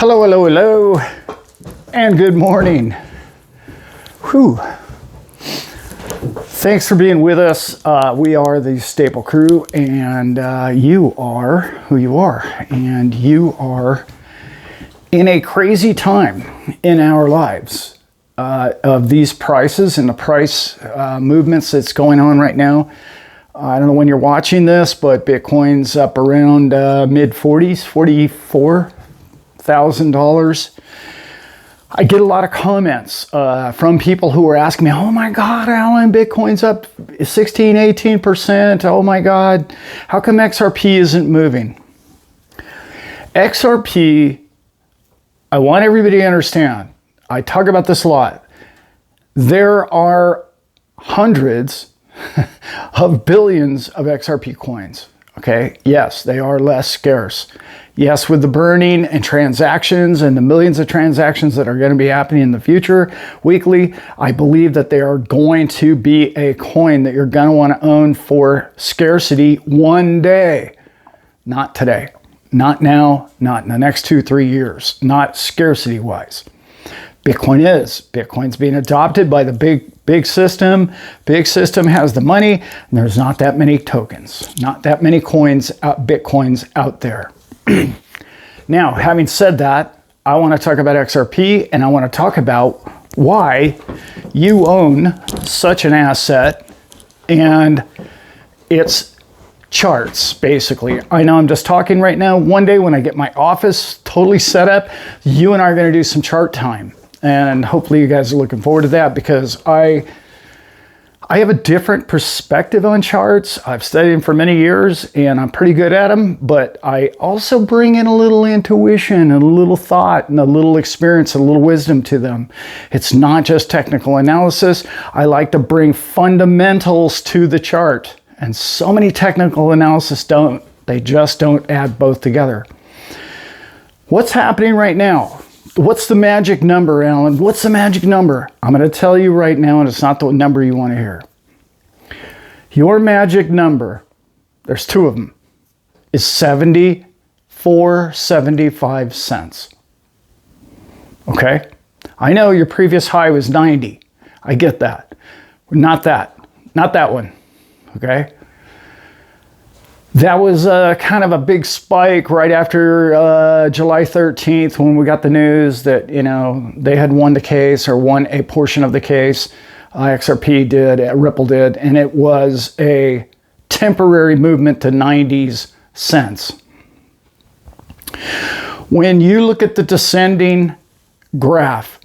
Hello, hello, hello, and good morning. Whew. Thanks for being with us. We are the Staple Crew, and you are who you are. And you are in a crazy time in our lives of these prices and the price movements that's going on right now. I don't know when you're watching this, but Bitcoin's up around mid-40s, $44,000. I get a lot of comments from people who are asking me, oh my God, Allan, Bitcoin's up 16, 18%. Oh my God, how come XRP isn't moving? XRP, I want everybody to understand, I talk about this a lot. There are hundreds of billions of XRP coins. Okay, yes, they are less scarce. Yes, with the burning and transactions and the millions of transactions that are going to be happening in the future weekly, I believe that they are going to be a coin that you're going to want to own for scarcity one day. Not today, not now, not in the next 2-3 years, not scarcity wise. Bitcoin's being adopted by the big system. Big system has the money, and there's not that many tokens, not that many Bitcoins out there. Now, having said that, I want to talk about XRP, and I want to talk about why you own such an asset and its charts, basically. I know I'm just talking right now. One day when I get my office totally set up, you and I are going to do some chart time. And hopefully you guys are looking forward to that, because I have a different perspective on charts. I've studied them for many years and I'm pretty good at them, but I also bring in a little intuition and a little thought and a little experience and a little wisdom to them. It's not just technical analysis. I like to bring fundamentals to the chart, and so many technical analysis they just don't add both together. What's happening right now? What's the magic number, Allan? What's the magic number? I'm going to tell you right now, and it's not the number you want to hear. Your magic number, there's two of them, is 74.75 cents. Okay? I know your previous high was 90. I get that. Not that. Not that one. Okay? That was kind of a big spike right after July 13th, when we got the news that, you know, they had won the case, or won a portion of the case. XRP did, Ripple did, and it was a temporary movement to 90 cents. When you look at the descending graph,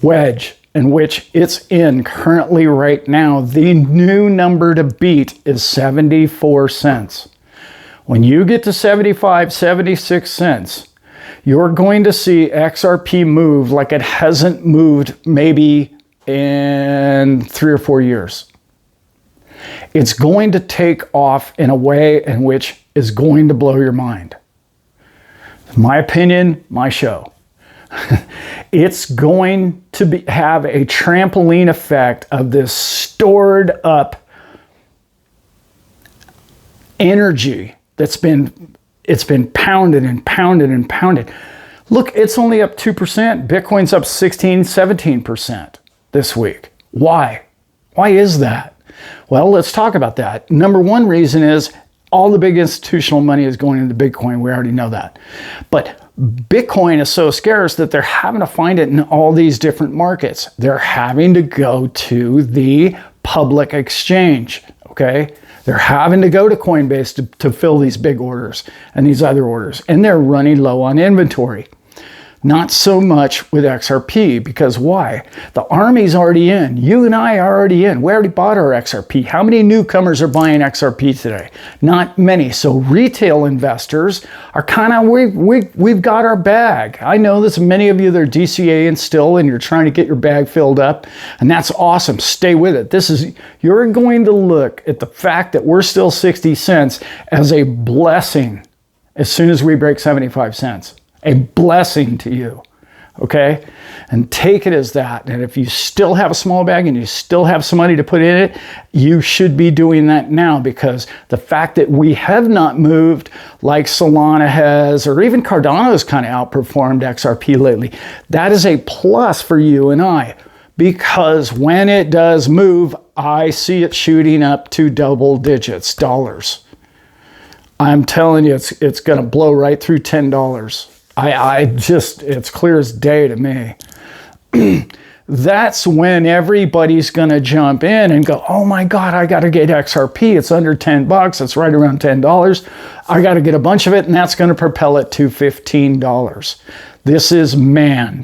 Wedge, in which it's in currently right now, the new number to beat is 74 cents. When you get to 75, 76 cents, you're going to see XRP move like it hasn't moved maybe in 3 or 4 years. It's going to take off in a way in which is going to blow your mind. My opinion, my show. It's going to have a trampoline effect of this stored up energy it's been pounded and pounded and pounded. Look, it's only up 2%. Bitcoin's up 16, 17% this week. Why? Why is that? Well, let's talk about that. Number one reason is all the big institutional money is going into Bitcoin. We already know that. But Bitcoin is so scarce that they're having to find it in all these different markets. They're having to go to the public exchange, okay? They're having to go to Coinbase to fill these big orders and these other orders, and they're running low on inventory. Not so much with XRP, because why? The army's already in. You and I are already in. We already bought our XRP. How many newcomers are buying XRP today? Not many. So retail investors are kind of, we've got our bag. I know there's many of you that are DCA still, and you're trying to get your bag filled up, and that's awesome. Stay with it. You're going to look at the fact that we're still 60 cents as a blessing as soon as we break 75 cents. A blessing to you. okay? And take it as that. And if you still have a small bag and you still have some money to put in it, you should be doing that now, because the fact that we have not moved like Solana has, or even Cardano has kind of outperformed XRP lately, that is a plus for you and I, because when it does move, I see it shooting up to double digits dollars. I'm telling you, it's going to blow right through $10. It's clear as day to me. That's when everybody's going to jump in and go, oh my God, I got to get XRP. It's under 10 bucks. It's right around $10. I got to get a bunch of it, and that's going to propel it to $15. This is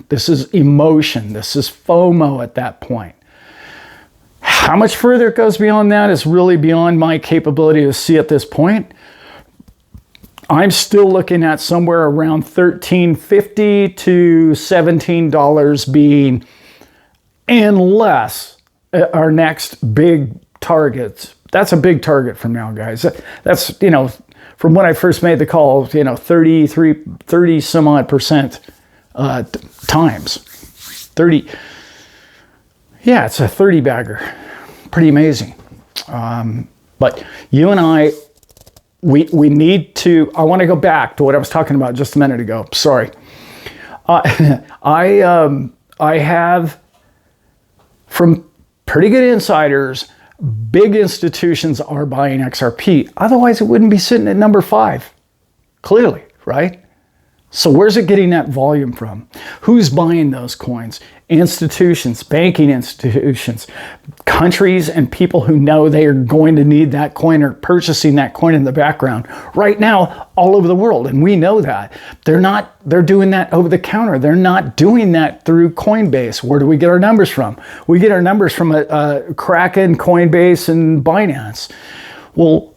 this is emotion. This is FOMO at that point. How much further it goes beyond that is really beyond my capability to see at this point. I'm still looking at somewhere around $13.50 to $17 being, unless our next big targets. That's a big target from now, guys. That's, from when I first made the call, 30 some odd percent times. 30. Yeah, it's a 30 bagger. Pretty amazing. But you and I, we need to, I want to go back to what I was talking about just a minute ago. Sorry. I have, from pretty good insiders, big institutions are buying XRP. Otherwise, it wouldn't be sitting at number 5. Clearly, right? So where's it getting that volume from? Who's buying those coins? Institutions, banking institutions, countries, and people who know they are going to need that coin or purchasing that coin in the background right now all over the world. And we know that. They're doing that over the counter. They're not doing that through Coinbase. Where do we get our numbers from? We get our numbers from Kraken, Coinbase, and Binance. Well,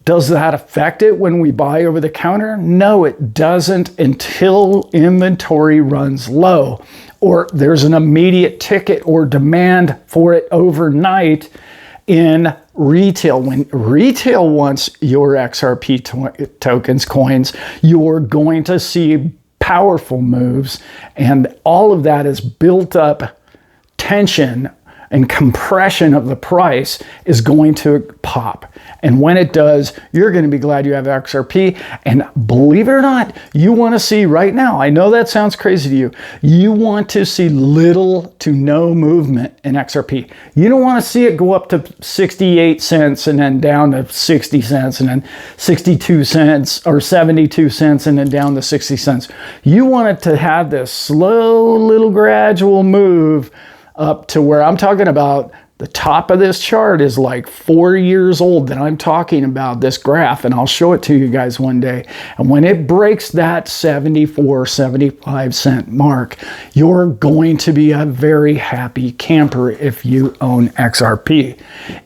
does that affect it when we buy over the counter? No, it doesn't, until inventory runs low or there's an immediate ticket or demand for it overnight in retail. When retail wants your XRP tokens, coins, you're going to see powerful moves, and all of that is built up tension and compression of the price is going to pop. And when it does, you're going to be glad you have XRP. And believe it or not, you want to see right now, I know that sounds crazy to you, you want to see little to no movement in XRP. You don't want to see it go up to 68 cents and then down to 60 cents and then 62 cents or 72 cents and then down to 60 cents. You want it to have this slow little gradual move up to where I'm talking about. The top of this chart is like 4 years old that I'm talking about, this graph, and I'll show it to you guys one day. And when it breaks that 74, 75 cent mark, you're going to be a very happy camper if you own XRP.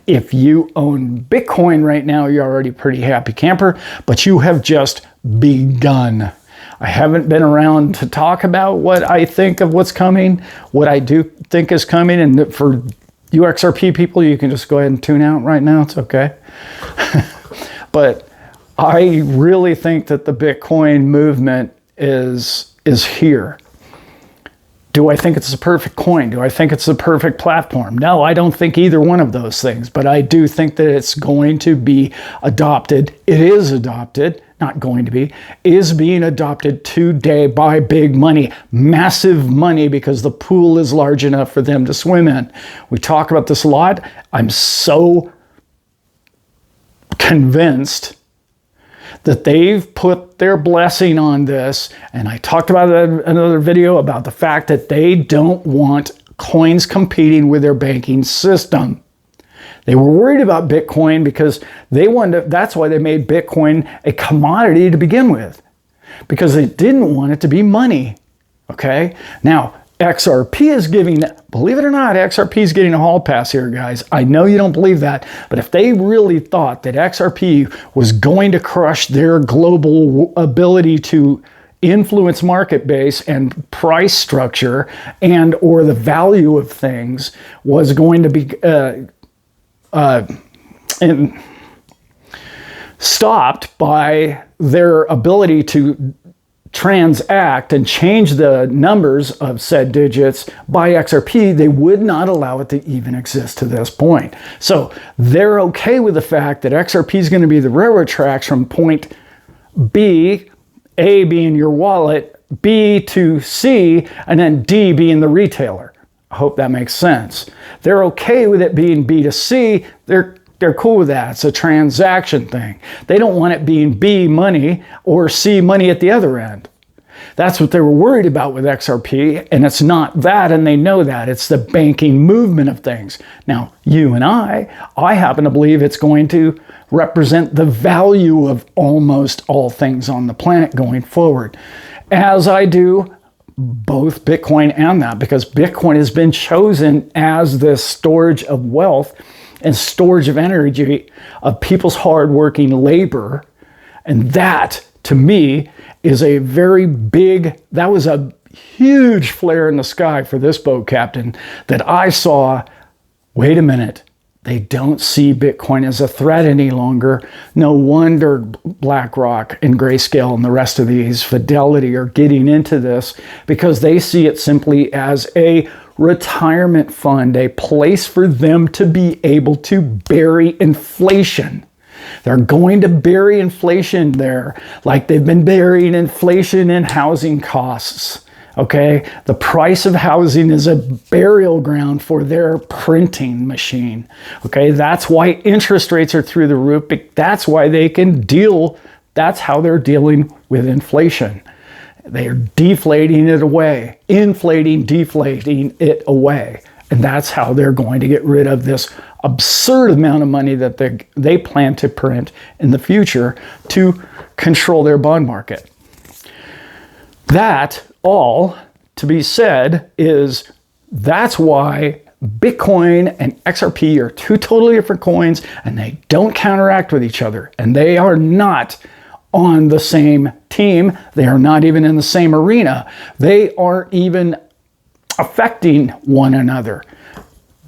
If you own Bitcoin right now, you're already a pretty happy camper, but you have just begun. I haven't been around to talk about what I think of what's coming, what I do think is coming. And for you XRP people, you can just go ahead and tune out right now. It's okay. But I really think that the Bitcoin movement is here. Do I think it's the perfect coin? Do I think it's the perfect platform? No, I don't think either one of those things. But I do think that it's going to be adopted. It is adopted. Not going to be, is being adopted today by big money, massive money, because the pool is large enough for them to swim in. We talk about this a lot. I'm so convinced that they've put their blessing on this. And I talked about it in another video about the fact that they don't want coins competing with their banking system. They were worried about Bitcoin because they wanted to, that's why they made Bitcoin a commodity to begin with, because they didn't want it to be money. Okay. Now, XRP is giving, believe it or not, XRP is getting a hall pass here, guys. I know you don't believe that, but if they really thought that XRP was going to crush their global ability to influence market base and price structure and or the value of things was going to be stopped by their ability to Transact and change the numbers of said digits by XRP, they would not allow it to even exist to this point. So they're okay with the fact that XRP is going to be the railroad tracks from point B, A being your wallet, B to C, and then D being the retailer. I hope that makes sense. They're okay with it being B to C. They're cool with that. It's a transaction thing. They don't want it being B money or C money at the other end. That's what they were worried about with XRP, and it's not that, and they know that. It's the banking movement of things. Now, you and I happen to believe it's going to represent the value of almost all things on the planet going forward, as I do both Bitcoin and that, because Bitcoin has been chosen as the storage of wealth and storage of energy of people's hardworking labor. And that, to me, is a very big, that was a huge flare in the sky for this boat captain that I saw, wait a minute, they don't see Bitcoin as a threat any longer. No wonder BlackRock and Greyscale and the rest of these, Fidelity, are getting into this, because they see it simply as a retirement fund, a place for them to be able to bury inflation. They're going to bury inflation there like they've been burying inflation in housing costs. Okay, the price of housing is a burial ground for their printing machine. Okay, that's why interest rates are through the roof. That's why they can deal, that's how they're dealing with inflation. They're deflating it away, inflating, deflating it away. And that's how they're going to get rid of this absurd amount of money that they plan to print in the future to control their bond market. That all to be said is that's why Bitcoin and XRP are two totally different coins, and they don't counteract with each other. And they are not on the same team. They are not even in the same arena. They aren't even affecting one another.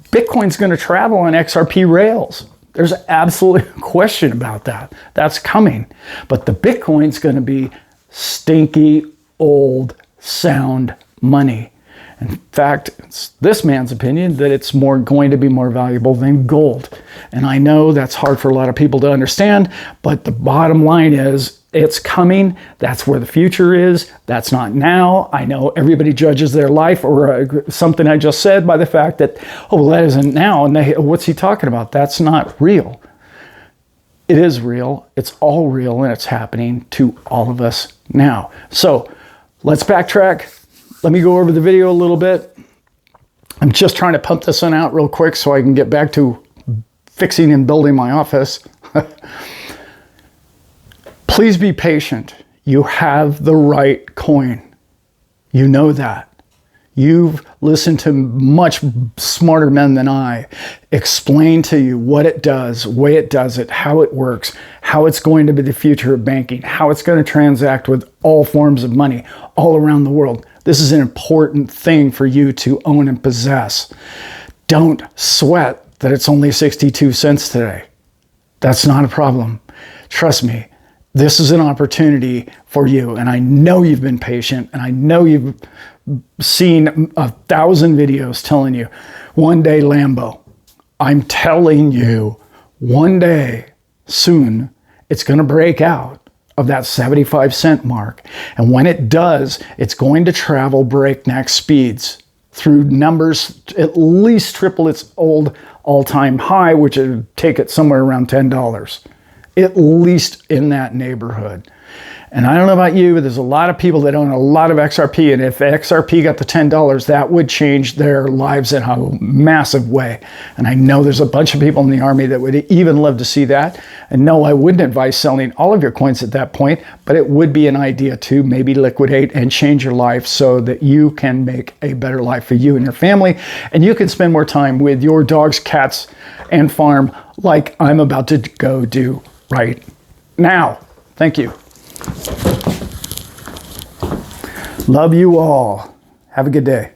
Bitcoin's going to travel on XRP rails. There's absolutely no question about that. That's coming. But the Bitcoin's going to be stinky, old, sound money. In fact, it's this man's opinion that it's going to be more valuable than gold. And I know that's hard for a lot of people to understand, but the bottom line is it's coming. That's where the future is. That's not now. I know everybody judges their life or something I just said by the fact that, oh, well, that isn't now. And what's he talking about? That's not real. It is real. It's all real, and it's happening to all of us now. So let's backtrack. Let me go over the video a little bit. I'm just trying to pump this one out real quick so I can get back to fixing and building my office. Please be patient. You have the right coin. You know that. You've listened to much smarter men than I explain to you what it does, the way it does it, how it works, how it's going to be the future of banking, how it's going to transact with all forms of money all around the world. This is an important thing for you to own and possess. Don't sweat that it's only 62 cents today. That's not a problem. Trust me. This is an opportunity for you, and I know you've been patient, and I know you've seen 1,000 videos telling you, one day Lambo. I'm telling you, one day, soon, it's going to break out of that 75-cent mark. And when it does, it's going to travel breakneck speeds through numbers at least triple its old all-time high, which would take it somewhere around $10. At least in that neighborhood. And I don't know about you, but there's a lot of people that own a lot of XRP, and if XRP got to $10, that would change their lives in a massive way. And I know there's a bunch of people in the army that would even love to see that. And no, I wouldn't advise selling all of your coins at that point, but it would be an idea to maybe liquidate and change your life so that you can make a better life for you and your family, and you can spend more time with your dogs, cats, and farm like I'm about to go do right now. Thank you. Love you all. Have a good day.